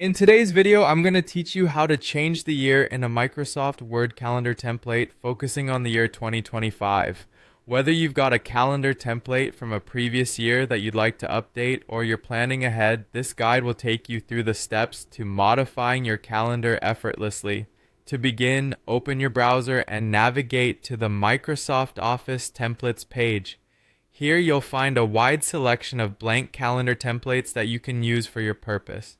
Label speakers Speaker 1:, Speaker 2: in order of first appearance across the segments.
Speaker 1: In today's video, I'm going to teach you how to change the year in a Microsoft Word calendar template focusing on the year 2025. Whether you've got a calendar template from a previous year that you'd like to update or you're planning ahead, this guide will take you through the steps to modifying your calendar effortlessly. To begin, open your browser and navigate to the Microsoft Office Templates page. Here you'll find a wide selection of blank calendar templates that you can use for your purpose.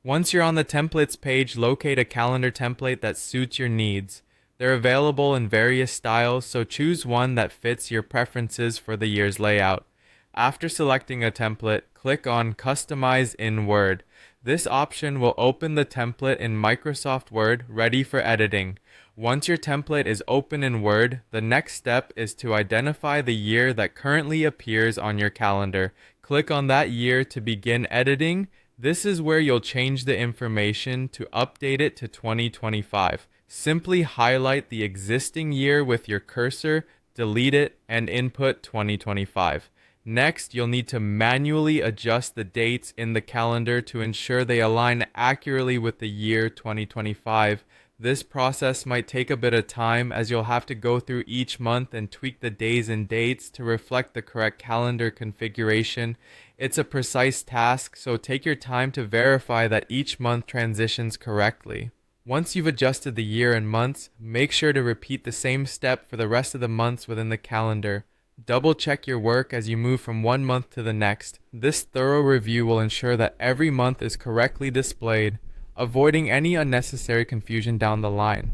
Speaker 1: Once you're on the templates page, locate a calendar template that suits your needs. They're available in various styles, so choose one that fits your preferences for the year's layout. After selecting a template, click on Customize in Word. This option will open the template in Microsoft Word ready for editing. Once your template is open in Word, the next step is to identify the year that currently appears on your calendar. Click on that year to begin editing. This is where you'll change the information to update it to 2025. Simply highlight the existing year with your cursor, delete it, and input 2025. Next, you'll need to manually adjust the dates in the calendar to ensure they align accurately with the year 2025. This process might take a bit of time as you'll have to go through each month and tweak the days and dates to reflect the correct calendar configuration. It's a precise task, so take your time to verify that each month transitions correctly. Once you've adjusted the year and months, make sure to repeat the same step for the rest of the months within the calendar. Double check your work as you move from one month to the next. This thorough review will ensure that every month is correctly displayed, avoiding any unnecessary confusion down the line.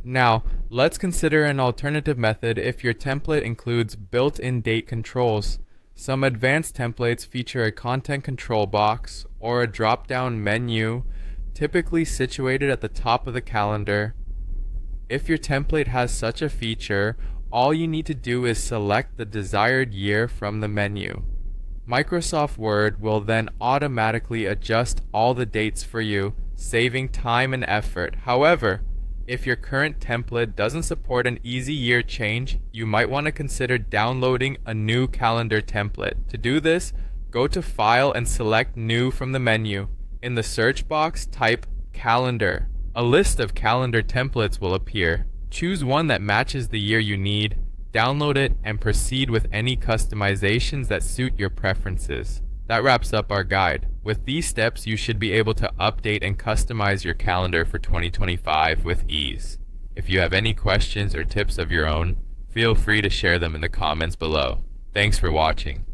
Speaker 1: Now, let's consider an alternative method if your template includes built-in date controls. Some advanced templates feature a content control box or a drop-down menu, typically situated at the top of the calendar. If your template has such a feature, all you need to do is select the desired year from the menu. Microsoft Word will then automatically adjust all the dates for you, saving time and effort. However, if your current template doesn't support an easy year change, you might want to consider downloading a new calendar template. To do this, go to File and select New from the menu. In the search box, type Calendar. A list of calendar templates will appear. Choose one that matches the year you need, download it, and proceed with any customizations that suit your preferences. That wraps up our guide. With these steps, you should be able to update and customize your calendar for 2025 with ease. If you have any questions or tips of your own, feel free to share them in the comments below. Thanks for watching.